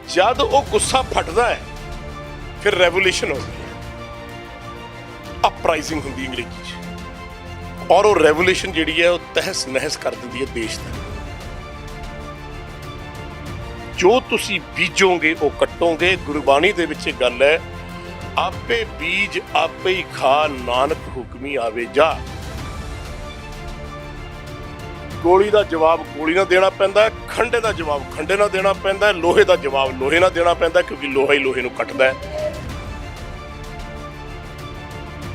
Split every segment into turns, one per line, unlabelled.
जद वो गुस्सा फटदा है फिर रेवोल्यूशन होती है, अपराइजिंग होंगी अंग्रेजी च, और वो रेवोल्यूशन जिहड़ी है वो तहस नहस कर दिंदी है देश का। जो तुसी बीजोगे वो कट्टोगे। गुरबाणी दे विच गल है, आपे बीज आपे ही खा, नानक हुक्मी आवे जा। गोली का जवाब गोली ना देना पैंदा, खंडे का जवाब खंडे ना देना पैंदा, लोहे का जवाब लोहे ना देना पैंदा, क्योंकि लोहा ही लोहे नूं कटदा है।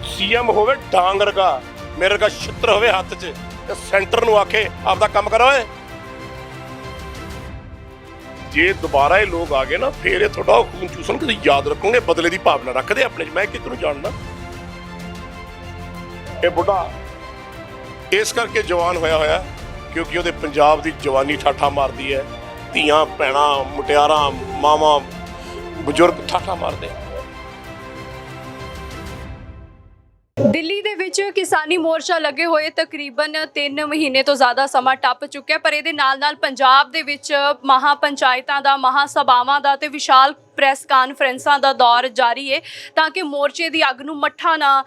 सीएम होवे डांग रगा, मेरे रगा छित्र होवे हत्थ च, ते सेंटर नूं आखे आपदा काम करो। जे दोबारा ये लोग आ गए ना, फिर ये थोड़ा खून चूसन के याद रखोगे, बदले की भावना रखते अपने। मैं किधरों जानना, ये बुढ़ा इस करके जवान होया होया क्योंकि ਉਹਦੇ ਪੰਜਾਬ ਦੀ जवानी ਠਾਠਾ मारती है। ਧੀਆਂ ਭੈਣਾਂ ਮੁਟਿਆਰਾਂ ਮਾਵਾਂ ਬਜ਼ੁਰਗ ਠਾਠਾ ਮਾਰਦੇ।
ਦਿੱਲੀ ਦੇ ਵਿੱਚ ਕਿਸਾਨੀ ਮੋਰਚਾ ਲੱਗੇ ਹੋਏ ਤਕਰੀਬਨ 3 ਮਹੀਨੇ ਤੋਂ ਜ਼ਿਆਦਾ ਸਮਾਂ ਟੱਪ ਚੁੱਕਿਆ, ਪਰ ਇਹਦੇ ਨਾਲ ਪੰਜਾਬ ਦੇ ਵਿੱਚ ਮਹਾ ਪੰਚਾਇਤਾਂ ਦਾ, ਮਹਾ ਸਭਾਵਾਂ ਦਾ ਤੇ ਵਿਸ਼ਾਲ ਪ੍ਰੈਸ ਕਾਨਫਰੰਸਾਂ ਦਾ ਦੌਰ ਜਾਰੀ ਹੈ ਤਾਂ ਕਿ ਮੋਰਚੇ ਦੀ ਅੱਗ ਨੂੰ ਮੱਠਾ ਨਾ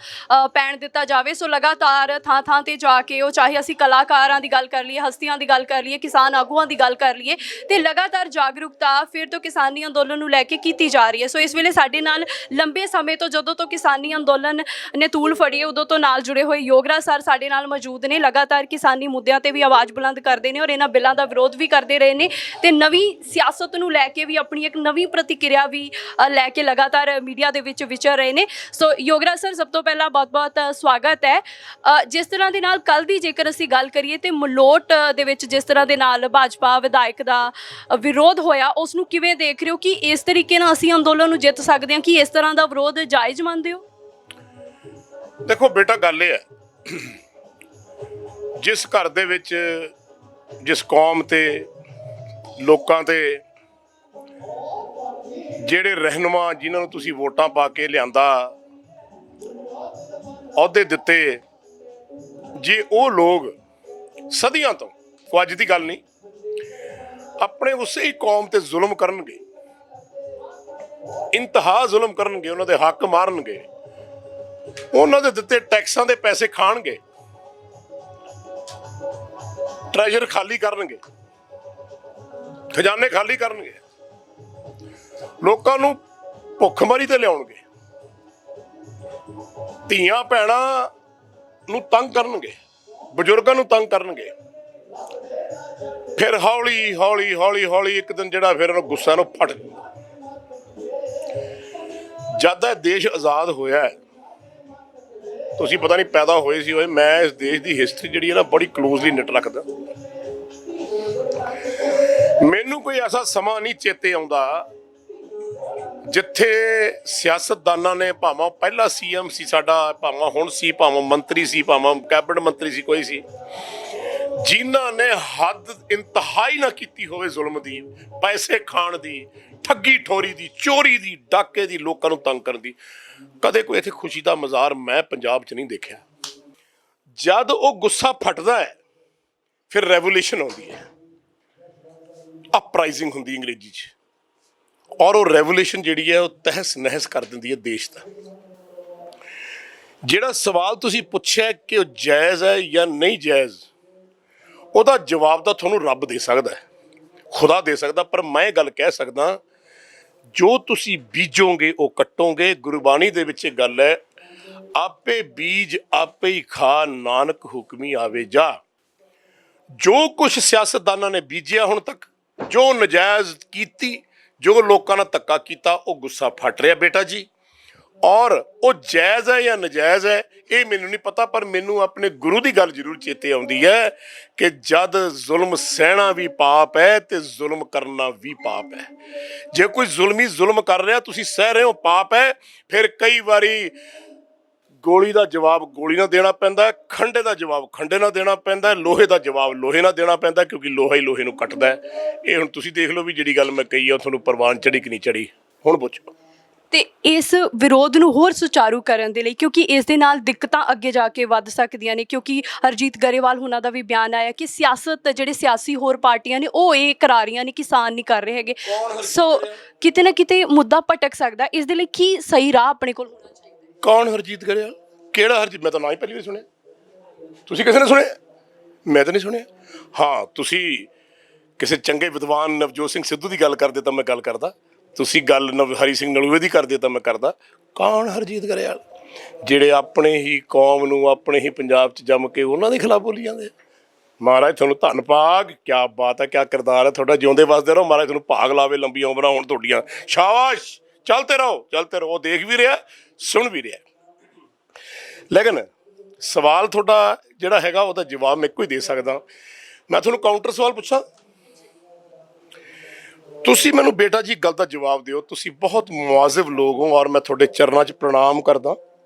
ਪੈਣ ਦਿੱਤਾ ਜਾਵੇ। ਸੋ ਲਗਾਤਾਰ ਥਾਂ ਥਾਂ ਤੇ ਜਾ ਕੇ, ਉਹ ਚਾਹੇ ਅਸੀਂ ਕਲਾਕਾਰਾਂ ਦੀ ਗੱਲ ਕਰ ਲਈਏ, ਹਸਤੀਆਂ ਦੀ ਗੱਲ ਕਰ ਲਈਏ, ਕਿਸਾਨ ਆਗੂਆਂ ਦੀ ਗੱਲ ਕਰ ਲਈਏ, ਤੇ ਲਗਾਤਾਰ ਜਾਗਰੂਕਤਾ ਫਿਰ ਤੋਂ ਕਿਸਾਨੀ ਅੰਦੋਲਨ ਨੂੰ ਲੈ ਕੇ ਕੀਤੀ ਜਾ ਰਹੀ ਹੈ। ਸੋ ਇਸ ਵੇਲੇ ਸਾਡੇ ਨਾਲ ਲੰਬੇ ਸਮੇਂ ਤੋਂ, ਜਦੋਂ ਤੋਂ ਕਿਸਾਨੀ ਅੰਦੋਲਨ ਨੇ ਤੂਲ ਫੜੀ, ਉਦੋਂ ਤੋਂ ਨਾਲ ਜੁੜੇ ਹੋਏ ਯੋਗਰਾਜ ਸਰ ਸਾਡੇ ਨਾਲ ਮੌਜੂਦ ਨੇ। ਲਗਾਤਾਰ ਕਿਸਾਨੀ ਮੁੱਦਿਆਂ ਤੇ ਵੀ ਆਵਾਜ਼ ਬੁਲੰਦ ਕਰਦੇ ਨੇ ਔਰ ਇਹਨਾਂ ਬਿੱਲਾਂ ਦਾ ਵਿਰੋਧ ਵੀ ਕਰਦੇ ਰਹੇ ਨੇ, ਤੇ ਨਵੀਂ ਸਿਆਸਤ ਨੂੰ ਲੈ ਕੇ ਵੀ ਆਪਣੀ ਇੱਕ ਨਵੀਂ ਪ੍ਰਤੀਕਿਰਿਆ ਵੀ ਲੈ ਕੇ ਲਗਾਤਾਰ ਮੀਡੀਆ ਦੇ ਵਿੱਚ ਵਿਚਰ ਰਹੇ ਨੇ। ਸੋ ਯੋਗਰਾਜ ਸਰ, ਸਭ ਤੋਂ ਪਹਿਲਾਂ ਬਹੁਤ-ਬਹੁਤ ਸਵਾਗਤ ਹੈ। ਜਿਸ ਤਰ੍ਹਾਂ ਦੇ ਨਾਲ ਕੱਲ੍ਹ ਦੀ ਜੇਕਰ ਅਸੀਂ ਗੱਲ ਕਰੀਏ ਤੇ ਮਲੋਟ ਦੇ ਵਿੱਚ ਜਿਸ ਤਰ੍ਹਾਂ ਦੇ ਨਾਲ ਭਾਜਪਾ ਵਿਧਾਇਕ ਦਾ ਵਿਰੋਧ ਹੋਇਆ, ਉਸ ਨੂੰ ਕਿਵੇਂ ਦੇਖ ਰਹੇ ਹੋ? ਕਿ ਇਸ ਤਰੀਕੇ ਨਾਲ ਅਸੀਂ ਅੰਦੋਲਨ ਨੂੰ ਜਿੱਤ ਸਕਦੇ ਹਾਂ? ਕਿ ਇਸ ਤਰ੍ਹਾਂ ਦਾ ਵਿਰੋਧ ਜਾਇਜ਼ ਮੰਨਦੇ ਹੋ?
देखो बेटा, गल ये है, जिस घर दे विच जिस कौम ते लोकां ते ਜਿਹੜੇ ਰਹਿਨੁਮਾ ਜਿਨ੍ਹਾਂ ਨੂੰ ਤੁਸੀਂ ਵੋਟਾਂ ਪਾ ਕੇ ਲਿਆਂਦਾ, ਅਹੁਦੇ ਦਿੱਤੇ, ਜੇ ਉਹ ਲੋਕ ਸਦੀਆਂ ਤੋਂ, ਉਹ ਅੱਜ ਦੀ ਗੱਲ ਨਹੀਂ, ਆਪਣੇ ਉਸੇ ਹੀ ਕੌਮ ਤੇ ਜ਼ੁਲਮ ਕਰਨਗੇ, ਇੰਤਹਾ ਜ਼ੁਲਮ ਕਰਨਗੇ, ਉਹਨਾਂ ਦੇ ਹੱਕ ਮਾਰਨਗੇ, ਉਹਨਾਂ ਦੇ ਦਿੱਤੇ ਟੈਕਸਾਂ ਦੇ ਪੈਸੇ ਖਾਣਗੇ, ਟ੍ਰੈਜਰ ਖਾਲੀ ਕਰਨਗੇ, ਖਜ਼ਾਨੇ ਖਾਲੀ ਕਰਨਗੇ, ਲੋਕਾਂ ਨੂੰ ਭੁੱਖਮਰੀ ਤੇ ਲਿਆਉਣਗੇ, ਧੀਆਂ ਭੈਣਾਂ ਨੂੰ ਤੰਗ ਕਰਨਗੇ, ਬਜ਼ੁਰਗਾਂ ਨੂੰ ਤੰਗ ਕਰਨਗੇ, ਫਿਰ ਹੌਲੀ ਹੌਲੀ ਹੌਲੀ ਹੌਲੀ ਇੱਕ ਦਿਨ ਜਿਹੜਾ ਫਿਰ ਉਹਨੂੰ ਗੁੱਸਾ ਨੂੰ ਫੜ। ਜਦ ਇਹ ਦੇਸ਼ ਆਜ਼ਾਦ ਹੋਇਆ, ਤੁਸੀਂ ਪਤਾ ਨਹੀਂ ਪੈਦਾ ਹੋਏ ਸੀ ਹੋਏ, ਮੈਂ ਇਸ ਦੇਸ਼ ਦੀ ਹਿਸਟਰੀ ਜਿਹੜੀ ਹੈ ਨਾ ਬੜੀ ਕਲੋਜ਼ਲੀ ਨਿਟ ਰੱਖਦਾ। ਮੈਨੂੰ ਕੋਈ ਐਸਾ ਸਮਾਂ ਨਹੀਂ ਚੇਤੇ ਆਉਂਦਾ ਜਿੱਥੇ ਸਿਆਸਤਦਾਨਾਂ ਨੇ, ਭਾਵੇਂ ਪਹਿਲਾ ਸੀਐਮ ਸੀ ਸਾਡਾ, ਭਾਵੇਂ ਹੁਣ ਸੀ, ਭਾਵੇਂ ਮੰਤਰੀ ਸੀ, ਭਾਵੇਂ ਕੈਬਨਿਟ ਮੰਤਰੀ ਸੀ, ਕੋਈ ਸੀ, ਜਿਨ੍ਹਾਂ ਨੇ ਹੱਦ ਇੰਤਹਾਈ ਨਾ ਕੀਤੀ ਹੋਵੇ ਜ਼ੁਲਮ ਦੀ, ਪੈਸੇ ਖਾਣ ਦੀ, ਠੱਗੀ ਠੋਰੀ ਦੀ, ਚੋਰੀ ਦੀ, ਡਾਕੇ ਦੀ, ਲੋਕਾਂ ਨੂੰ ਤੰਗ ਕਰਨ ਦੀ। ਕਦੇ ਕੋਈ ਇੱਥੇ ਖੁਸ਼ੀ ਦਾ ਮਜ਼ਾਰ ਮੈਂ ਪੰਜਾਬ 'ਚ ਨਹੀਂ ਦੇਖਿਆ। ਜਦ ਉਹ ਗੁੱਸਾ ਫਟਦਾ ਹੈ ਫਿਰ ਰੈਵੋਲੂਸ਼ਨ ਆਉਂਦੀ ਹੈ, ਅਪਰਾਈਜ਼ਿੰਗ ਹੁੰਦੀ ਅੰਗਰੇਜ਼ੀ 'ਚ, ਔਰ ਉਹ ਰੈਵੋਲੂਸ਼ਨ ਜਿਹੜੀ ਹੈ ਉਹ ਤਹਿਸ ਨਹਿਸ ਕਰ ਦਿੰਦੀ ਹੈ ਦੇਸ਼ ਦਾ। ਜਿਹੜਾ ਸਵਾਲ ਤੁਸੀਂ ਪੁੱਛਿਆ ਕਿ ਉਹ ਜਾਇਜ਼ ਹੈ ਜਾਂ ਨਹੀਂ ਜਾਇਜ਼, ਉਹਦਾ ਜਵਾਬ ਤਾਂ ਤੁਹਾਨੂੰ ਰੱਬ ਦੇ ਸਕਦਾ ਹੈ, ਖੁਦਾ ਦੇ ਸਕਦਾ, ਪਰ ਮੈਂ ਇਹ ਗੱਲ ਕਹਿ ਸਕਦਾ, ਜੋ ਤੁਸੀਂ ਬੀਜੋਗੇ ਉਹ ਕੱਟੋਗੇ। ਗੁਰਬਾਣੀ ਦੇ ਵਿੱਚ ਇਹ ਗੱਲ ਹੈ, ਆਪੇ ਬੀਜ ਆਪੇ ਹੀ ਖਾ, ਨਾਨਕ ਹੁਕਮੀ ਆਵੇ ਜਾ। ਜੋ ਕੁਛ ਸਿਆਸਤਦਾਨਾਂ ਨੇ ਬੀਜਿਆ ਹੁਣ ਤੱਕ, ਜੋ ਨਜਾਇਜ਼ ਕੀਤੀ, ਜੋ ਲੋਕਾਂ ਨਾਲ ਧੱਕਾ ਕੀਤਾ, ਉਹ ਗੁੱਸਾ ਫਟ ਰਿਹਾ ਬੇਟਾ ਜੀ। ਔਰ ਉਹ ਜਾਇਜ਼ ਹੈ ਜਾਂ ਨਜਾਇਜ਼ ਹੈ ਇਹ ਮੈਨੂੰ ਨਹੀਂ ਪਤਾ, ਪਰ ਮੈਨੂੰ ਆਪਣੇ ਗੁਰੂ ਦੀ ਗੱਲ ਜ਼ਰੂਰ ਚੇਤੇ ਆਉਂਦੀ ਹੈ ਕਿ ਜਦ ਜ਼ੁਲਮ ਸਹਿਣਾ ਵੀ ਪਾਪ ਹੈ ਤੇ ਜ਼ੁਲਮ ਕਰਨਾ ਵੀ ਪਾਪ ਹੈ। ਜੇ ਕੋਈ ਜ਼ੁਲਮੀ ਜ਼ੁਲਮ ਕਰ ਰਿਹਾ, ਤੁਸੀਂ ਸਹਿ ਰਹੇ ਹੋ, ਪਾਪ ਹੈ। ਫਿਰ ਕਈ ਵਾਰੀ ਗੋਲੀ ਦਾ ਜਵਾਬ ਗੋਲੀ ਨਾਲ ਦੇਣਾ ਪੈਂਦਾ, ਖੰਡੇ ਦਾ ਜਵਾਬ ਖੰਡੇ ਨਾਲ ਦੇਣਾ ਪੈਂਦਾ, ਲੋਹੇ ਦਾ ਜਵਾਬ ਲੋਹੇ ਨਾਲ ਦੇਣਾ ਪੈਂਦਾ, ਕਿਉਂਕਿ ਲੋਹਾ ਹੀ ਲੋਹੇ ਨੂੰ ਕੱਟਦਾ ਹੈ। ਇਹ ਹੁਣ ਤੁਸੀਂ ਦੇਖ ਲਓ ਵੀ ਜਿਹੜੀ ਗੱਲ ਮੈਂ ਕਹੀ ਆ ਉਹ ਤੁਹਾਨੂੰ ਪ੍ਰਵਾਨ ਚੜੀ ਕਿ ਨਹੀਂ ਚੜੀ। ਹੁਣ ਪੁੱਛੋ।
ਤੇ ਇਸ ਵਿਰੋਧ ਨੂੰ ਹੋਰ ਸੁਚਾਰੂ ਕਰਨ ਦੇ ਲਈ, ਕਿਉਂਕਿ ਇਸ ਦੇ ਨਾਲ ਦਿੱਕਤਾਂ ਅੱਗੇ ਜਾ ਕੇ ਵੱਧ ਸਕਦੀਆਂ ਨੇ, ਕਿਉਂਕਿ ਹਰਜੀਤ ਗਰੇਵਾਲ ਹੁਣਾਂ ਦਾ ਵੀ ਬਿਆਨ ਆਇਆ ਕਿ ਸਿਆਸਤ ਜਿਹੜੇ ਸਿਆਸੀ ਹੋਰ ਪਾਰਟੀਆਂ ਨੇ ਉਹ ਇਹ ਕਰਾ ਰਹੀਆਂ ਨੇ, ਕਿਸਾਨ ਨਹੀਂ ਕਰ ਰਹੇ ਹੈਗੇ। ਸੋ ਕਿਤੇ ਨਾ ਕਿਤੇ ਮੁੱਦਾ ਭਟਕ ਸਕਦਾ। ਇਸ ਦੇ ਲਈ ਕੀ ਸਹੀ ਰਾਹ ਆਪਣੇ ਕੋਲ ਹੋਣਾ ਚਾਹੀਦਾ?
ਕੌਣ ਹਰਜੀਤ ਗਰੇਵਾਲ? ਕਿਹੜਾ ਹਰਜੀਤ? ਮੈਂ ਤਾਂ ਨਾ ਹੀ ਪਹਿਲੀ ਵਾਰ ਸੁਣਿਆ। ਤੁਸੀਂ ਕਿਸੇ ਨੇ ਸੁਣਿਆ? ਮੈਂ ਤਾਂ ਨਹੀਂ ਸੁਣਿਆ। ਹਾਂ, ਤੁਸੀਂ ਕਿਸੇ ਚੰਗੇ ਵਿਦਵਾਨ ਨਵਜੋਤ ਸਿੰਘ ਸਿੱਧੂ ਦੀ ਗੱਲ ਕਰਦੇ ਤਾਂ ਮੈਂ ਗੱਲ ਕਰਦਾ, ਤੁਸੀਂ ਗੱਲ ਹਰੀ ਸਿੰਘ ਨਲੂਏ ਦੀ ਕਰਦੇ ਤਾਂ ਮੈਂ ਕਰਦਾ। ਕੌਣ ਹਰਜੀਤ ਗਰੇਵਾਲ? ਜਿਹੜੇ ਆਪਣੇ ਹੀ ਕੌਮ ਨੂੰ, ਆਪਣੇ ਹੀ ਪੰਜਾਬ 'ਚ ਜੰਮ ਕੇ ਉਹਨਾਂ ਦੇ ਖਿਲਾਫ ਬੋਲੀ ਜਾਂਦੇ ਆ। ਮਹਾਰਾਜ ਤੁਹਾਨੂੰ ਧੰਨ ਭਾਗ, ਕਿਆ ਬਾਤ ਹੈ, ਕਿਆ ਕਿਰਦਾਰ ਹੈ ਤੁਹਾਡਾ, ਜਿਉਂਦੇ ਵਸਦੇ ਰਹੋ, ਮਹਾਰਾਜ ਤੁਹਾਨੂੰ ਭਾਗ ਲਾਵੇ, ਲੰਬੀਆਂ ਉਮਰਾਂ ਹੋਣ ਤੁਹਾਡੀਆਂ, ਸ਼ਾਬਾਸ਼, ਚਲਤੇ ਰਹੋ ਚਲਤੇ ਰਹੋ। ਉਹ ਦੇਖ ਵੀ ਰਿਹਾ, ਸੁਣ ਵੀ ਰਿਹਾ। ਲੇਕਿਨ ਸਵਾਲ ਤੁਹਾਡਾ ਜਿਹੜਾ ਹੈਗਾ ਉਹਦਾ ਜਵਾਬ ਮੈਂ ਇੱਕੋ ਹੀ ਦੇ ਸਕਦਾ। ਮੈਂ ਤੁਹਾਨੂੰ ਕਾਊਂਟਰ ਸਵਾਲ ਪੁੱਛਾਂ, ਤੁਸੀਂ ਮੈਨੂੰ ਬੇਟਾ ਜੀ ਗੱਲ ਦਾ ਜਵਾਬ ਦਿਓ। ਤੁਸੀਂ ਬਹੁਤ ਮੁਆਜ਼ਿਬ ਲੋਕ ਹੋ ਔਰ ਮੈਂ ਤੁਹਾਡੇ ਚਰਨਾਂ 'ਚ ਪ੍ਰਣਾਮ ਕਰਦਾ,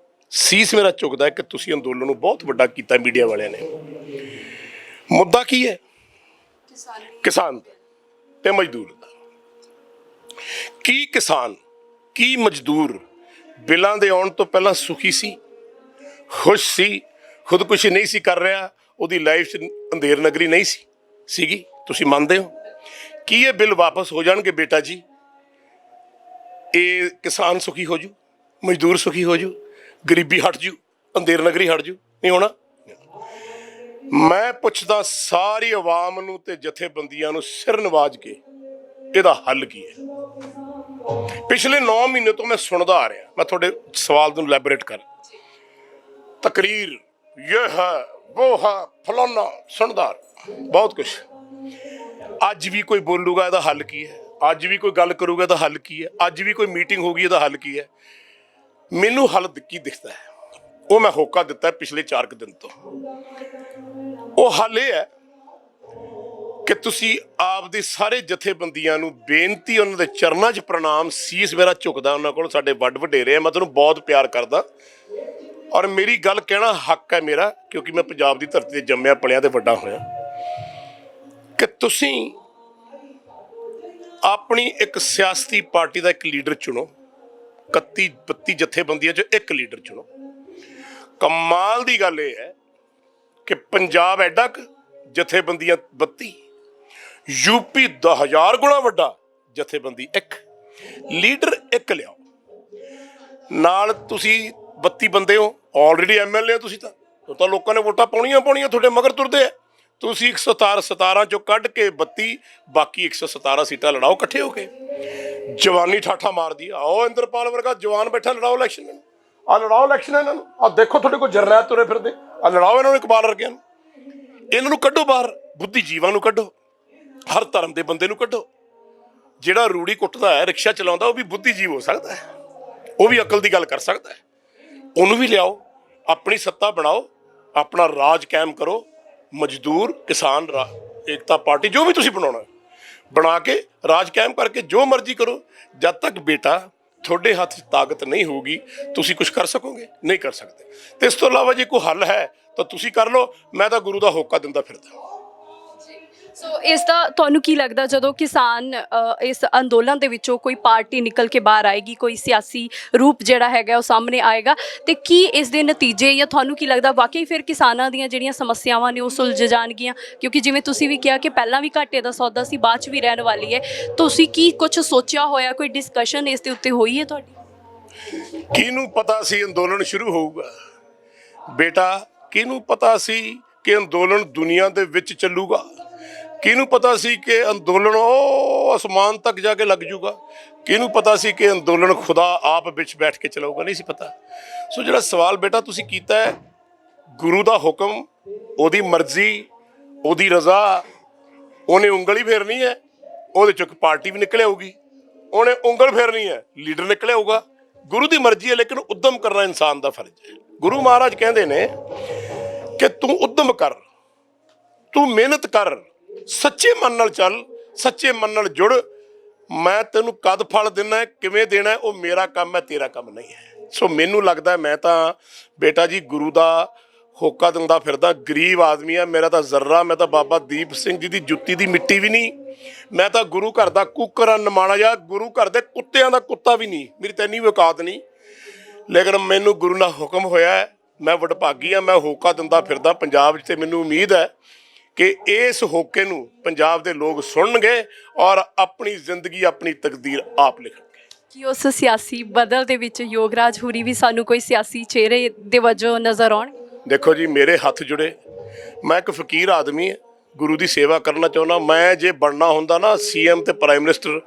ਸੀਸ ਮੇਰਾ ਝੁਕਦਾ ਹੈ ਕਿ ਤੁਸੀਂ ਅੰਦੋਲਨ ਨੂੰ ਬਹੁਤ ਵੱਡਾ ਕੀਤਾ ਮੀਡੀਆ ਵਾਲਿਆਂ ਨੇ। ਮੁੱਦਾ ਕੀ ਹੈ? ਕਿਸਾਨ ਤੇ ਮਜ਼ਦੂਰ ਦਾ। ਕੀ ਕਿਸਾਨ, ਕੀ ਮਜ਼ਦੂਰ ਬਿੱਲਾਂ ਦੇ ਆਉਣ ਤੋਂ ਪਹਿਲਾਂ ਸੁਖੀ ਸੀ, ਖੁਸ਼ ਸੀ, ਖੁਦਕੁਸ਼ੀ ਨਹੀਂ ਸੀ ਕਰ ਰਿਹਾ, ਉਹਦੀ ਲਾਈਫ 'ਚ ਅੰਧੇਰ ਨਗਰੀ ਨਹੀਂ ਸੀ ਸੀਗੀ? ਤੁਸੀਂ ਮੰਨਦੇ ਹੋ? ਕੀ ਇਹ ਬਿੱਲ ਵਾਪਸ ਹੋ ਜਾਣਗੇ ਬੇਟਾ ਜੀ, ਇਹ ਕਿਸਾਨ ਸੁਖੀ ਹੋ ਜੂ, ਮਜ਼ਦੂਰ ਸੁਖੀ ਹੋ ਜੂ, ਗਰੀਬੀ ਹਟ ਜੂ, ਅੰਧੇਰ ਨਗਰੀ ਹਟ ਜੂ? ਨਹੀਂ ਹੋਣਾ। ਮੈਂ ਪੁੱਛਦਾ ਸਾਰੀ ਆਵਾਮ ਨੂੰ ਤੇ ਜਥੇਬੰਦੀਆਂ ਨੂੰ ਸਿਰ ਨਿਵਾਜ ਕੇ, ਇਹਦਾ ਹੱਲ ਕੀ ਹੈ? ਪਿਛਲੇ 9 ਮਹੀਨੇ ਤੋਂ ਮੈਂ ਸੁਣਦਾ ਆ ਰਿਹਾ। ਮੈਂ ਤੁਹਾਡੇ ਸਵਾਲ ਨੂੰ ਲੈਬੋਰੇਟ ਕਰ, ਤਕਰੀਰ, ਇਹ ਹੈ ਉਹ ਹੈ ਫਲਾਨਾ, ਸੁਣਦਾ ਬਹੁਤ ਕੁਛ। ਅੱਜ ਵੀ ਕੋਈ ਬੋਲੂਗਾ ਇਹਦਾ ਹੱਲ ਕੀ ਹੈ? ਅੱਜ ਵੀ ਕੋਈ ਗੱਲ ਕਰੂਗਾ ਇਹਦਾ ਹੱਲ ਕੀ ਹੈ? ਅੱਜ ਵੀ ਕੋਈ ਮੀਟਿੰਗ ਹੋਊਗੀ ਇਹਦਾ ਹੱਲ ਕੀ ਹੈ? ਮੈਨੂੰ ਹੱਲ ਕੀ ਦਿਖਦਾ ਹੈ? ਉਹ ਮੈਂ ਹੋਕਾ ਦਿੱਤਾ ਪਿਛਲੇ 4 ਦਿਨ ਤੋਂ। ਉਹ ਹੱਲ ਇਹ ਹੈ ਕਿ ਤੁਸੀਂ ਆਪਦੀ ਸਾਰੇ ਜਥੇਬੰਦੀਆਂ ਨੂੰ ਬੇਨਤੀ, ਉਹਨਾਂ ਦੇ ਚਰਨਾਂ 'ਚ ਪ੍ਰਣਾਮ, ਸੀਸ ਮੇਰਾ ਝੁਕਦਾ ਉਹਨਾਂ ਕੋਲ। ਸਾਡੇ ਵੱਡ ਵਡੇਰੇ ਆ, ਮੈਂ ਤੁਹਾਨੂੰ ਬਹੁਤ ਪਿਆਰ ਕਰਦਾ ਔਰ ਮੇਰੀ ਗੱਲ ਕਹਿਣਾ ਹੱਕ ਹੈ ਮੇਰਾ, ਕਿਉਂਕਿ ਮੈਂ ਪੰਜਾਬ ਦੀ ਧਰਤੀ 'ਤੇ ਜੰਮਿਆ ਪਲਿਆ ਤੇ ਵੱਡਾ ਹੋਇਆ। ਕਿ ਤੁਸੀਂ ਆਪਣੀ ਇੱਕ ਸਿਆਸਤੀ ਪਾਰਟੀ ਦਾ ਇੱਕ ਲੀਡਰ ਚੁਣੋ, 31-32 ਜਥੇਬੰਦੀਆਂ 'ਚ ਇੱਕ ਲੀਡਰ ਚੁਣੋ। ਕਮਾਲ ਦੀ ਗੱਲ ਇਹ ਹੈ ਕਿ ਪੰਜਾਬ ਐਡਾ ਕੁ, ਜਥੇਬੰਦੀਆਂ 32, ਯੂਪੀ 10,000 ਗੁਣਾ ਵੱਡਾ, ਜਥੇਬੰਦੀ 1, ਲੀਡਰ 1 ਲਿਆਓ। ਨਾਲ ਤੁਸੀਂ 32 ਬੰਦੇ ਹੋ, ਆਲਰੇਡੀ MLA ਹੋ ਤੁਸੀਂ, ਤਾਂ ਲੋਕਾਂ ਨੇ ਵੋਟਾਂ ਪਾਉਣੀਆਂ ਤੁਹਾਡੇ ਮਗਰ ਤੁਰਦੇ ਆ। ਤੁਸੀਂ 117 ਚੋਂ ਕੱਢ ਕੇ 32, ਬਾਕੀ 117 ਸੀਟਾਂ ਲੜਾਓ ਇਕੱਠੇ ਹੋ ਕੇ। ਜਵਾਨੀ ਠਾਠਾ ਮਾਰਦੀ, ਆਓ ਇੰਦਰਪਾਲ ਵਰਗਾ ਜਵਾਨ ਬੈਠਾ, ਲੜਾਓ ਇਲੈਕਸ਼ਨ। ਆ ਲੜਾਓ ਇਲੈਕਸ਼ਨ ਇਹਨਾਂ ਨੂੰ। ਆ ਦੇਖੋ ਤੁਹਾਡੇ ਕੋਲ ਜਰਨੈਲ ਤੁਰੇ ਫਿਰਦੇ, ਆ ਲੜਾਓ ਇਹਨਾਂ ਨੂੰ, ਇਕਬਾਲ ਵਰਗਿਆਂ ਨੂੰ। ਇਹਨਾਂ ਨੂੰ ਕੱਢੋ ਬਾਹਰ, ਬੁੱਧੀ ਜੀਵਾਂ ਨੂੰ ਕੱਢੋ, ਹਰ ਧਰਮ ਦੇ ਬੰਦੇ ਨੂੰ ਕੱਢੋ। ਜਿਹੜਾ ਰੂੜੀ ਕੁੱਟਦਾ ਹੈ, ਰਿਕਸ਼ਾ ਚਲਾਉਂਦਾ, ਉਹ ਵੀ ਬੁੱਧੀਜੀਵ ਹੋ ਸਕਦਾ ਹੈ, ਉਹ ਵੀ ਅਕਲ ਦੀ ਗੱਲ ਕਰ ਸਕਦਾ ਹੈ। ਉਹਨੂੰ ਵੀ ਲਿਆਓ, ਆਪਣੀ ਸੱਤਾ ਬਣਾਓ, ਆਪਣਾ ਰਾਜ ਕਾਇਮ ਕਰੋ। ਮਜ਼ਦੂਰ ਕਿਸਾਨ ਏਕਤਾ ਪਾਰਟੀ, ਜੋ ਵੀ ਤੁਸੀਂ ਬਣਾਉਣਾ ਬਣਾ ਕੇ ਰਾਜ ਕਾਇਮ ਕਰਕੇ ਜੋ ਮਰਜ਼ੀ ਕਰੋ। ਜਦ ਤੱਕ ਬੇਟਾ ਤੁਹਾਡੇ ਹੱਥ 'ਚ ਤਾਕਤ ਨਹੀਂ ਹੋਊਗੀ, ਤੁਸੀਂ ਕੁਝ ਕਰ ਸਕੋਗੇ? ਨਹੀਂ ਕਰ ਸਕਦੇ। ਤੇ ਇਸ ਤੋਂ ਇਲਾਵਾ ਜੇ ਕੋਈ ਹੱਲ ਹੈ ਤਾਂ ਤੁਸੀਂ ਕਰ ਲਓ। ਮੈਂ ਤਾਂ ਗੁਰੂ ਦਾ ਹੋਕਾ ਦਿੰਦਾ ਫਿਰਦਾ।
ਸੋ ਇਸ ਦਾ ਤੁਹਾਨੂੰ ਕੀ ਲੱਗਦਾ, ਜਦੋਂ ਕਿਸਾਨ ਇਸ ਅੰਦੋਲਨ ਦੇ ਵਿੱਚੋਂ ਕੋਈ ਪਾਰਟੀ ਨਿਕਲ ਕੇ ਬਾਹਰ ਆਏਗੀ, ਕੋਈ ਸਿਆਸੀ ਰੂਪ ਜਿਹੜਾ ਹੈਗਾ ਉਹ ਸਾਹਮਣੇ ਆਏਗਾ, ਤੇ ਕੀ ਇਸ ਦੇ ਨਤੀਜੇ, ਜਾਂ ਤੁਹਾਨੂੰ ਕੀ ਲੱਗਦਾ ਵਾਕਈ ਫਿਰ ਕਿਸਾਨਾਂ ਦੀਆਂ ਜਿਹੜੀਆਂ ਸਮੱਸਿਆਵਾਂ ਨੇ ਉਹ ਸੁਲਝ ਜਾਣਗੀਆਂ? ਕਿਉਂਕਿ ਜਿਵੇਂ ਤੁਸੀਂ ਵੀ ਕਿਹਾ ਕਿ ਪਹਿਲਾਂ ਵੀ ਘਾਟੇ ਦਾ ਸੌਦਾ ਸੀ, ਬਾਅਦ 'ਚ ਵੀ ਰਹਿਣ ਵਾਲੀ ਹੈ। ਤੁਸੀਂ ਕੀ ਕੁਝ ਸੋਚਿਆ ਹੋਇਆ, ਕੋਈ ਡਿਸਕਸ਼ਨ ਇਸ ਦੇ ਉੱਤੇ ਹੋਈ ਹੈ ਤੁਹਾਡੀ?
ਕਿਹਨੂੰ ਪਤਾ ਸੀ ਅੰਦੋਲਨ ਸ਼ੁਰੂ ਹੋਊਗਾ ਬੇਟਾ? ਕਿਹਨੂੰ ਪਤਾ ਸੀ ਕਿ ਅੰਦੋਲਨ ਦੁਨੀਆ ਦੇ ਵਿੱਚ ਚੱਲੂਗਾ? ਕਿਹਨੂੰ ਪਤਾ ਸੀ ਕਿ ਅੰਦੋਲਨ ਉਹ ਅਸਮਾਨ ਤੱਕ ਜਾ ਕੇ ਲੱਗ ਜੂਗਾ? ਕਿਹਨੂੰ ਪਤਾ ਸੀ ਕਿ ਅੰਦੋਲਨ ਖੁਦਾ ਆਪ ਵਿੱਚ ਬੈਠ ਕੇ ਚਲਾਊਗਾ? ਨਹੀਂ ਸੀ ਪਤਾ। ਸੋ ਜਿਹੜਾ ਸਵਾਲ ਬੇਟਾ ਤੁਸੀਂ ਕੀਤਾ ਹੈ, ਗੁਰੂ ਦਾ ਹੁਕਮ, ਉਹਦੀ ਮਰਜ਼ੀ, ਉਹਦੀ ਰਜ਼ਾ, ਉਹਨੇ ਉਂਗਲ ਹੀ ਫੇਰਨੀ ਹੈ। ਉਹਦੇ ਚੋਂ ਇੱਕ ਪਾਰਟੀ ਵੀ ਨਿਕਲ ਆਊਗੀ, ਉਹਨੇ ਉਂਗਲ ਫੇਰਨੀ ਹੈ, ਲੀਡਰ ਨਿਕਲ ਆਊਗਾ। ਗੁਰੂ ਦੀ ਮਰਜ਼ੀ ਹੈ, ਲੇਕਿਨ ਉਦਮ ਕਰਨਾ ਇਨਸਾਨ ਦਾ ਫਰਜ਼ ਹੈ। ਗੁਰੂ ਮਹਾਰਾਜ ਕਹਿੰਦੇ ਨੇ ਕਿ ਤੂੰ ਉਦਮ ਕਰ, ਤੂੰ ਮਿਹਨਤ ਕਰ, ਸੱਚੇ ਮਨ ਨਾਲ ਚੱਲ, ਸੱਚੇ ਮਨ ਨਾਲ ਜੁੜ। ਮੈਂ ਤੈਨੂੰ ਕਦ ਫਲ ਦੇਣਾ ਹੈ, ਕਿਵੇਂ ਦੇਣਾ ਹੈ, ਉਹ ਮੇਰਾ ਕੰਮ ਹੈ, ਤੇਰਾ ਕੰਮ ਨਹੀਂ ਹੈ। ਸੋ ਮੈਨੂੰ ਲੱਗਦਾ ਮੈਂ ਤਾਂ ਬੇਟਾ ਜੀ ਗੁਰੂ ਦਾ ਹੋਕਾ ਦਿੰਦਾ ਫਿਰਦਾ, ਗਰੀਬ ਆਦਮੀ ਆ ਮੇਰਾ ਤਾਂ ਜ਼ਰਰਾ, ਮੈਂ ਤਾਂ ਬਾਬਾ ਦੀਪ ਸਿੰਘ ਜੀ ਦੀ ਜੁੱਤੀ ਦੀ ਮਿੱਟੀ ਵੀ ਨਹੀਂ, ਮੈਂ ਤਾਂ ਗੁਰੂ ਘਰ ਦਾ ਕੁੱਕਰ ਨਿਮਾਣਾ ਜਾਂ ਗੁਰੂ ਘਰ ਦੇ ਕੁੱਤਿਆਂ ਦਾ ਕੁੱਤਾ ਵੀ ਨਹੀਂ, ਮੇਰੀ ਤਾਂ ਇੰਨੀ ਵੀ ਔਕਾਤ ਨਹੀਂ। ਲੇਕਿਨ ਮੈਨੂੰ ਗੁਰੂ ਨਾਲ ਹੁਕਮ ਹੋਇਆ ਹੈ, ਮੈਂ ਵਡਭਾਗੀ ਹਾਂ, ਮੈਂ ਹੋਕਾ ਦਿੰਦਾ ਫਿਰਦਾ ਪੰਜਾਬ 'ਚ, ਤੇ ਮੈਨੂੰ ਉਮੀਦ ਹੈ ਕਿ ਇਸ ਹੋਕੇ ਨੂੰ ਪੰਜਾਬ ਦੇ ਲੋਕ ਸੁਣਨਗੇ ਔਰ ਆਪਣੀ ਜ਼ਿੰਦਗੀ ਆਪਣੀ ਤਕਦੀਰ ਆਪ ਲਿਖਣਗੇ।
ਕਿ ਉਸ ਸਿਆਸੀ ਬਦਲ ਦੇ ਵਿੱਚ ਯੋਗਰਾਜ ਹੁਰੀ ਵੀ ਸਾਨੂੰ ਕੋਈ ਸਿਆਸੀ ਚਿਹਰੇ ਦੇ ਵਜੋਂ ਨਜ਼ਰ ਆਉਣ?
ਦੇਖੋ ਜੀ, ਮੇਰੇ ਹੱਥ ਜੁੜੇ, ਮੈਂ ਇੱਕ ਫਕੀਰ ਆਦਮੀ ਹਾਂ, ਗੁਰੂ ਦੀ ਸੇਵਾ ਕਰਨਾ ਚਾਹੁੰਦਾ। ਮੈਂ ਜੇ ਬਣਨਾ ਹੁੰਦਾ ਨਾ CM ਤੇ ਪ੍ਰਾਈਮ ਮਿਨਿਸਟਰ,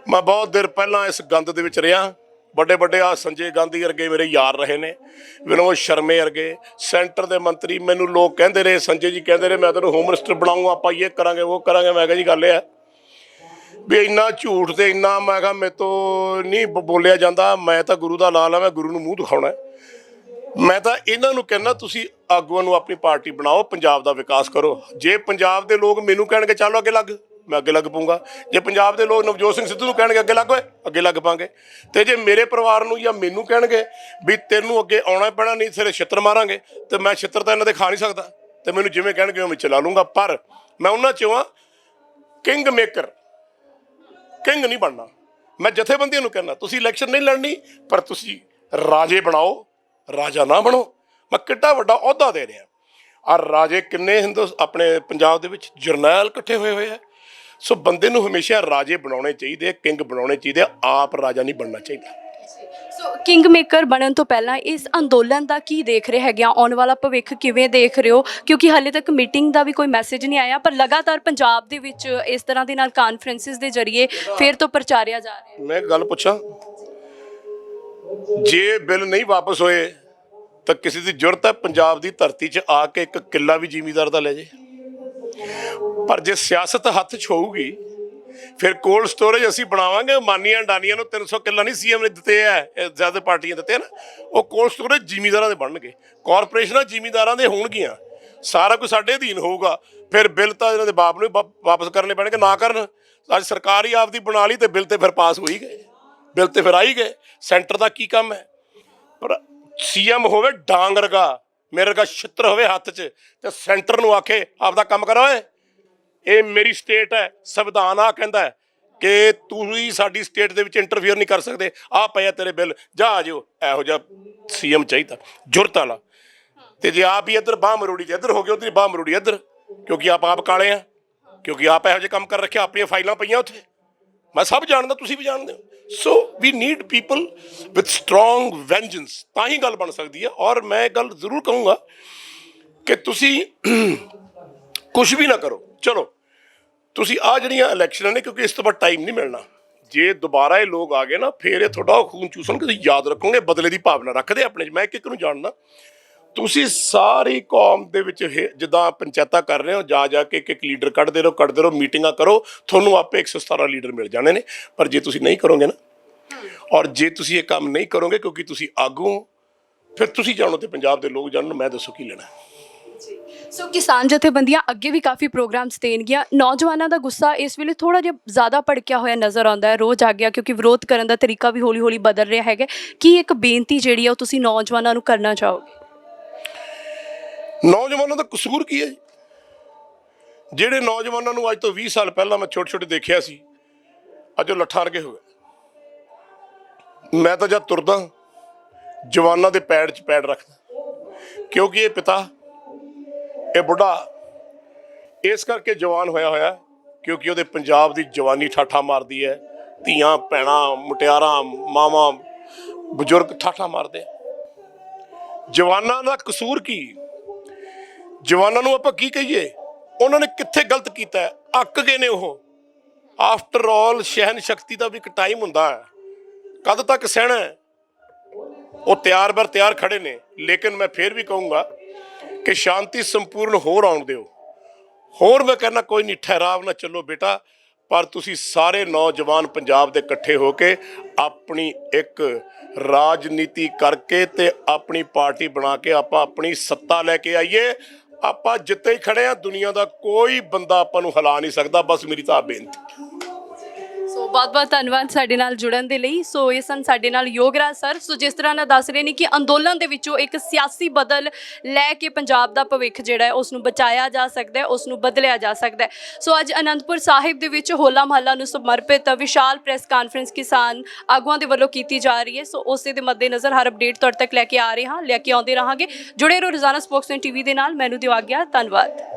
ਮੈਂ ਬਹੁਤ ਦੇਰ ਪਹਿਲਾਂ ਇਸ ਗੰਦ ਦੇ ਵਿੱਚ ਰਿਹਾ। ਵੱਡੇ ਵੱਡੇ ਆ ਸੰਜੇ ਗਾਂਧੀ ਵਰਗੇ ਮੇਰੇ ਯਾਰ ਰਹੇ ਨੇ, ਵਿਨੋਦ ਸ਼ਰਮੇ ਵਰਗੇ ਸੈਂਟਰ ਦੇ ਮੰਤਰੀ। ਮੈਨੂੰ ਲੋਕ ਕਹਿੰਦੇ ਰਹੇ, ਸੰਜੇ ਜੀ ਕਹਿੰਦੇ ਰਹੇ ਮੈਂ ਤੈਨੂੰ ਹੋਮ ਮਿਨਿਸਟਰ ਬਣਾਊਂਗਾ, ਆਪਾਂ ਇਹ ਕਰਾਂਗੇ ਉਹ ਕਰਾਂਗੇ। ਮੈਂ ਕਿਹਾ ਜੀ ਗੱਲ ਇਹ ਹੈ ਵੀ ਇੰਨਾ ਝੂਠ ਤੇ ਇੰਨਾ, ਮੈਂ ਕਿਹਾ ਮੇਰੇ ਤੋਂ ਨਹੀਂ ਬੋਲਿਆ ਜਾਂਦਾ। ਮੈਂ ਤਾਂ ਗੁਰੂ ਦਾ ਲਾਲ ਆ, ਮੈਂ ਗੁਰੂ ਨੂੰ ਮੂੰਹ ਦਿਖਾਉਣਾ। ਮੈਂ ਤਾਂ ਇਹਨਾਂ ਨੂੰ ਕਹਿੰਦਾ ਤੁਸੀਂ ਆਗੂਆਂ ਨੂੰ ਆਪਣੀ ਪਾਰਟੀ ਬਣਾਓ, ਪੰਜਾਬ ਦਾ ਵਿਕਾਸ ਕਰੋ। ਜੇ ਪੰਜਾਬ ਦੇ ਲੋਕ ਮੈਨੂੰ ਕਹਿਣਗੇ ਚੱਲੋ ਅੱਗੇ ਲੱਗ, ਮੈਂ ਅੱਗੇ ਲੱਗ ਪਊਂਗਾ। ਜੇ ਪੰਜਾਬ ਦੇ ਲੋਕ ਨਵਜੋਤ ਸਿੰਘ ਸਿੱਧੂ ਨੂੰ ਕਹਿਣਗੇ ਅੱਗੇ ਲੱਗ, ਓਏ ਅੱਗੇ ਲੱਗ ਪਾਂਗੇ। ਤੇ ਜੇ ਮੇਰੇ ਪਰਿਵਾਰ ਨੂੰ ਜਾਂ ਮੈਨੂੰ ਕਹਿਣਗੇ ਵੀ ਤੈਨੂੰ ਅੱਗੇ ਆਉਣਾ ਪੈਣਾ, ਨਹੀਂ ਸਿਰੇ ਛਿੱਤਰ ਮਾਰਾਂਗੇ, ਤੇ ਮੈਂ ਛਿੱਤਰ ਤਾਂ ਇਹਨਾਂ ਦੇ ਖਾ ਨਹੀਂ ਸਕਦਾ, ਤੇ ਮੈਨੂੰ ਜਿਵੇਂ ਕਹਿਣਗੇ ਉਵੇਂ ਚਲਾ ਲੂੰਗਾ। ਪਰ ਮੈਂ ਉਹਨਾਂ 'ਚੋਂ ਹਾਂ ਕਿੰਗ ਮੇਕਰ, ਕਿੰਗ ਨਹੀਂ ਬਣਨਾ। ਮੈਂ ਜਥੇਬੰਦੀਆਂ ਨੂੰ ਕਹਿੰਦਾ ਤੁਸੀਂ ਇਲੈਕਸ਼ਨ ਨਹੀਂ ਲੜਨੀ, ਪਰ ਤੁਸੀਂ ਰਾਜੇ ਬਣਾਓ, ਰਾਜਾ ਨਾ ਬਣੋ। ਮੈਂ ਕਿੱਡਾ ਵੱਡਾ ਅਹੁਦਾ ਦੇ ਰਿਹਾ। ਆ ਰਾਜੇ ਕਿੰਨੇ ਆਪਣੇ ਪੰਜਾਬ ਦੇ ਵਿੱਚ ਜਰਨੈਲ ਇਕੱਠੇ ਹੋਏ ਆ। ਸੋ ਬੰਦੇ ਨੂੰ ਹਮੇਸ਼ਾ ਰਾਜੇ ਬਣਾਉਣੇ ਚਾਹੀਦੇ, ਕਿੰਗ ਬਣਾਉਣੇ ਚਾਹੀਦੇ, ਆਪ ਰਾਜਾ ਨਹੀਂ ਬਣਨਾ ਚਾਹੀਦਾ।
ਸੋ ਕਿੰਗ ਮੇਕਰ ਬਣਨ ਤੋਂ ਪਹਿਲਾਂ ਇਸ ਅੰਦੋਲਨ ਦਾ ਕੀ ਦੇਖ ਰਹੇ ਹੈਗੇ ਆ? ਆਉਣ ਵਾਲਾ ਭਵਿੱਖ ਕਿਵੇਂ ਦੇਖ ਰਹੇ ਹੋ? ਕਿਉਂਕਿ ਹਾਲੇ ਤੱਕ ਮੀਟਿੰਗ ਦਾ ਵੀ ਕੋਈ ਮੈਸੇਜ ਨਹੀਂ ਆਇਆ, ਪਰ ਲਗਾਤਾਰ ਪੰਜਾਬ ਦੇ ਵਿੱਚ ਇਸ ਤਰ੍ਹਾਂ ਦੇ ਨਾਲ ਕਾਨਫਰੰਸਿਸ ਦੇ ਜ਼ਰੀਏ ਫਿਰ ਤੋਂ ਪ੍ਰਚਾਰਿਆ ਜਾ ਰਿਹਾ।
ਮੈਂ ਗੱਲ ਪੁੱਛਾਂ, ਜੇ ਬਿੱਲ ਨਹੀਂ ਵਾਪਸ ਹੋਏ ਤਾਂ ਕਿਸੇ ਦੀ ਜ਼ਰੂਰਤ ਹੈ ਪੰਜਾਬ ਦੀ ਧਰਤੀ 'ਚ ਆ ਕੇ ਇੱਕ ਕਿੱਲਾ ਵੀ ਜ਼ਿਮੀਂਦਾਰ ਦਾ ਲੈ ਜੇ। ਪਰ ਜੇ ਸਿਆਸਤ ਹੱਥ 'ਚ ਹੋਊਗੀ ਫਿਰ ਕੋਲਡ ਸਟੋਰੇਜ ਅਸੀਂ ਬਣਾਵਾਂਗੇ। ਮਾਨੀਆਂ ਡਾਨੀਆਂ ਨੂੰ 300 ਕਿੱਲਾ ਨਹੀਂ CM ਨੇ ਦਿੱਤੇ ਹੈ, ਜ਼ਿਆਦਾ ਪਾਰਟੀਆਂ ਦਿੱਤੇ ਨਾ, ਉਹ ਕੋਲਡ ਸਟੋਰੇਜ ਜ਼ਿਮੀਂਦਾਰਾਂ ਦੇ ਬਣਨਗੇ, ਕਾਰਪੋਰੇਸ਼ਨਾਂ ਜ਼ਿਮੀਂਦਾਰਾਂ ਦੇ ਹੋਣਗੀਆਂ, ਸਾਰਾ ਕੁਝ ਸਾਡੇ ਅਧੀਨ ਹੋਊਗਾ। ਫਿਰ ਬਿੱਲ ਤਾਂ ਇਹਨਾਂ ਦੇ ਬਾਪ ਨੂੰ ਵਾਪਸ ਕਰਨੇ ਪੈਣਗੇ, ਨਾ ਕਰਨ। ਅੱਜ ਸਰਕਾਰ ਹੀ ਆਪਦੀ ਬਣਾ ਲਈ ਤੇ ਬਿੱਲ ਤੇ ਫਿਰ ਪਾਸ ਹੋ ਹੀ ਗਏ, ਬਿੱਲ ਤੇ ਫਿਰ ਆ ਹੀ ਗਏ। ਸੈਂਟਰ ਦਾ ਕੀ ਕੰਮ ਹੈ? ਪਰ CM ਹੋਵੇ ਡਾਂਗ ਵਰਗਾ, ਮੇਰੇ ਵਰਗਾ ਛਿੱਤਰ ਹੋਵੇ ਹੱਥ 'ਚ, ਤੇ ਸੈਂਟਰ ਨੂੰ ਆਖੇ ਆਪਦਾ ਕੰਮ ਕਰੋ। ਇਹ ਮੇਰੀ ਸਟੇਟ ਹੈ, ਸੰਵਿਧਾਨ ਆ ਕਹਿੰਦਾ ਕਿ ਤੁਸੀਂ ਸਾਡੀ ਸਟੇਟ ਦੇ ਵਿੱਚ ਇੰਟਰਫੀਅਰ ਨਹੀਂ ਕਰ ਸਕਦੇ। ਆਹ ਪਿਆ ਤੇਰੇ ਬਿੱਲ, ਜਾ ਆ ਜਾਓ। ਇਹੋ ਜਿਹਾ CM ਚਾਹੀਦਾ, ਜੁਰਤ ਵਾਲਾ। ਤੇ ਜੇ ਆਪ ਹੀ ਇੱਧਰ ਬਾਹ ਮਰੋੜੀ, ਤੇ ਇੱਧਰ ਹੋ ਗਏ, ਉੱਧਰ ਬਾਹ ਮਰੋੜੀ ਇੱਧਰ, ਕਿਉਂਕਿ ਆਪ ਕਾਲੇ ਆ, ਕਿਉਂਕਿ ਆਪ ਇਹੋ ਜਿਹੇ ਕੰਮ ਕਰ ਰੱਖਿਆ, ਆਪਣੀਆਂ ਫਾਈਲਾਂ ਪਈਆਂ ਉੱਥੇ। ਮੈਂ ਸਭ ਜਾਣਦਾ, ਤੁਸੀਂ ਵੀ ਜਾਣਦੇ ਹੋ। So we need people with strong vengeance, ਤਾਂ ਹੀ ਗੱਲ ਬਣ ਸਕਦੀ ਹੈ। ਔਰ ਮੈਂ ਗੱਲ ਜ਼ਰੂਰ ਕਹੂੰਗਾ ਕਿ ਤੁਸੀਂ ਕੁਛ ਵੀ ਨਾ ਕਰੋ, ਚਲੋ ਤੁਸੀਂ ਆਹ ਜਿਹੜੀਆਂ ਇਲੈਕਸ਼ਨਾਂ ਨੇ, ਕਿਉਂਕਿ ਇਸ ਤੋਂ ਬਾਅਦ ਟਾਈਮ ਨਹੀਂ ਮਿਲਣਾ। ਜੇ ਦੁਬਾਰਾ ਇਹ ਲੋਕ ਆ ਗਏ ਨਾ, ਫਿਰ ਇਹ ਤੁਹਾਡਾ ਖੂਨ ਚੂਸਣ। ਤੁਸੀਂ ਯਾਦ ਰੱਖੋਗੇ, ਬਦਲੇ ਦੀ ਭਾਵਨਾ ਰੱਖਦੇ ਆਪਣੇ 'ਚ। ਮੈਂ ਇੱਕ ਨੂੰ ਜਾਣਦਾ, ਤੁਸੀਂ ਸਾਰੀ ਕੌਮ ਦੇ ਵਿੱਚ ਜਿੱਦਾਂ ਪੰਚਾਇਤਾਂ ਕਰ ਰਹੇ ਹੋ, ਜਾ ਜਾ ਕੇ ਇੱਕ ਲੀਡਰ ਕੱਢਦੇ ਰਹੋ, ਮੀਟਿੰਗਾਂ ਕਰੋ, ਤੁਹਾਨੂੰ ਆਪੇ 117 ਲੀਡਰ ਮਿਲ ਜਾਣੇ ਨੇ। ਪਰ ਜੇ ਤੁਸੀਂ ਨਹੀਂ ਕਰੋਗੇ ਨਾ, ਔਰ ਜੇ ਤੁਸੀਂ ਇਹ ਕੰਮ ਨਹੀਂ ਕਰੋਗੇ ਕਿਉਂਕਿ ਤੁਸੀਂ ਆਗੂ ਹੋ, ਫਿਰ ਤੁਸੀਂ ਜਾਣੋ ਤੇ ਪੰਜਾਬ ਦੇ ਲੋਕ ਜਾਣਨ, ਮੈਂ ਦੱਸੋ ਕੀ ਲੈਣਾ।
ਸੋ ਕਿਸਾਨ ਜਥੇਬੰਦੀਆਂ ਅੱਗੇ ਵੀ ਕਾਫੀ ਪ੍ਰੋਗਰਾਮਸ ਦੇਣਗੀਆਂ। ਨੌਜਵਾਨਾਂ ਦਾ ਗੁੱਸਾ ਇਸ ਵੇਲੇ ਥੋੜਾ ਜਿਹਾ ਜ਼ਿਆਦਾ ਭੜਕਿਆ ਹੋਇਆ ਨਜ਼ਰ ਆਉਂਦਾ ਹੈ, ਰੋਜ਼ ਆ ਗਿਆ, ਕਿਉਂਕਿ ਵਿਰੋਧ ਕਰਨ ਦਾ ਤਰੀਕਾ ਵੀ ਹੌਲੀ ਹੌਲੀ ਬਦਲ ਰਿਹਾ ਹੈਗਾ। ਕੀ ਇੱਕ ਬੇਨਤੀ ਜਿਹੜੀ ਆ ਉਹ ਤੁਸੀਂ ਨੌਜਵਾਨਾਂ ਨੂੰ ਕਰਨਾ ਚਾਹੋਗੇ?
ਨੌਜਵਾਨਾਂ ਦਾ ਕਸੂਰ ਕੀ ਹੈ ਜੀ? ਜਿਹੜੇ ਨੌਜਵਾਨਾਂ ਨੂੰ ਅੱਜ ਤੋਂ 20 ਸਾਲ ਪਹਿਲਾਂ ਮੈਂ ਛੋਟੇ ਛੋਟੇ ਦੇਖਿਆ ਸੀ, ਅੱਜ ਉਹ ਲੱਠਾਂ ਵਰਗੇ ਹੋ ਗਏ। ਮੈਂ ਤਾਂ ਜਦ ਤੁਰਦਾ ਜਵਾਨਾਂ ਦੇ ਪੈਰ 'ਚ ਪੈਰ ਰੱਖਦਾ, ਕਿਉਂਕਿ ਇਹ ਪਿਤਾ, ਇਹ ਬੁੱਢਾ ਇਸ ਕਰਕੇ ਜਵਾਨ ਹੋਇਆ ਕਿਉਂਕਿ ਉਹਦੇ ਪੰਜਾਬ ਦੀ ਜਵਾਨੀ ਠਾਠਾ ਮਾਰਦੀ ਹੈ। ਧੀਆਂ ਭੈਣਾਂ ਮੁਟਿਆਰਾਂ ਮਾਵਾਂ ਬਜ਼ੁਰਗ ਠਾਠਾ ਮਾਰਦੇ। ਜਵਾਨਾਂ ਦਾ ਕਸੂਰ ਕੀ? ਜਵਾਨਾਂ ਨੂੰ ਆਪਾਂ ਕੀ ਕਹੀਏ? ਉਹਨਾਂ ਨੇ ਕਿੱਥੇ ਗਲਤ ਕੀਤਾ? ਅੱਕ ਗਏ ਨੇ ਉਹ। ਆਫਟਰ ਆਲ ਸਹਿਨ ਸ਼ਕਤੀ ਦਾ ਵੀ ਇੱਕ ਟਾਈਮ ਹੁੰਦਾ ਹੈ, ਕਦ ਤੱਕ ਸਹਿਣਾ? ਉਹ ਤਿਆਰ ਬਰ ਤਿਆਰ ਖੜੇ ਨੇ। ਲੇਕਿਨ ਮੈਂ ਫਿਰ ਵੀ ਕਹੂੰਗਾ ਕਿ ਸ਼ਾਂਤੀ ਸੰਪੂਰਨ ਹੋਰ ਆਉਣ ਦਿਓ। ਹੋਰ ਮੈਂ ਕਹਿੰਦਾ ਕੋਈ ਨਹੀਂ, ਠਹਿਰਾਵ ਨਾ ਚੱਲੋ ਬੇਟਾ, ਪਰ ਤੁਸੀਂ ਸਾਰੇ ਨੌਜਵਾਨ ਪੰਜਾਬ ਦੇ ਇਕੱਠੇ ਹੋ ਕੇ ਆਪਣੀ ਇੱਕ ਰਾਜਨੀਤੀ ਕਰਕੇ ਤੇ ਆਪਣੀ ਪਾਰਟੀ ਬਣਾ ਕੇ ਆਪਾਂ ਆਪਣੀ ਸੱਤਾ ਲੈ ਕੇ ਆਈਏ। ਆਪਾਂ ਜਿੱਤੇ ਹੀ ਖੜੇ ਆ, ਦੁਨੀਆ ਦਾ ਕੋਈ ਬੰਦਾ ਆਪਾਂ ਨੂੰ ਹਿਲਾ ਨਹੀਂ ਸਕਦਾ। ਬਸ ਮੇਰੀ ਤਾਂ ਬੇਨਤੀ।
ਸੋ ਬਹੁਤ-ਬਹੁਤ ਧੰਨਵਾਦ ਸਾਡੇ ਨਾਲ ਜੁੜਨ ਦੇ ਲਈ। ਸੋ ਇਹ ਸਨ ਸਾਡੇ ਨਾਲ ਯੋਗਰਾਜ ਸਰ। ਸੋ ਜਿਸ ਤਰ੍ਹਾਂ ਨਾਲ ਦੱਸ ਰਹੇ ਨੇ ਕਿ ਅੰਦੋਲਨ ਦੇ ਵਿੱਚੋਂ ਇੱਕ ਸਿਆਸੀ ਬਦਲ ਲੈ ਕੇ ਪੰਜਾਬ ਦਾ ਭਵਿੱਖ ਜਿਹੜਾ ਹੈ ਉਸ ਨੂੰ ਬਚਾਇਆ ਜਾ ਸਕਦਾ ਹੈ, ਉਸ ਨੂੰ ਬਦਲਿਆ ਜਾ ਸਕਦਾ ਹੈ। ਸੋ ਅੱਜ ਅਨੰਦਪੁਰ ਸਾਹਿਬ ਦੇ ਵਿੱਚ ਹੋਲਾ ਮਹੱਲਾ ਨੂੰ ਸਮਰਪਿਤ ਵਿਸ਼ਾਲ ਪ੍ਰੈਸ ਕਾਨਫਰੰਸ ਕਿਸਾਨ ਆਗੂਆਂ ਦੇ ਵੱਲੋਂ ਕੀਤੀ ਜਾ ਰਹੀ ਹੈ। ਸੋ ਉਸੇ ਦੇ ਮੱਦੇਨਜ਼ਰ ਹਰ ਅਪਡੇਟ ਤੁਹਾਡੇ ਤੱਕ ਲੈ ਕੇ ਆ ਰਹੇ ਹਾਂ, ਲੈ ਕੇ ਆਉਂਦੇ ਰਹਾਂਗੇ। ਜੁੜੇ ਰਹੋ ਰੋਜ਼ਾਨਾ ਸਪੋਕਸਮੈਨ ਟੀਵੀ ਦੇ ਨਾਲ। ਮੈਨੂੰ ਦਿਓ ਆਗਿਆ, ਧੰਨਵਾਦ।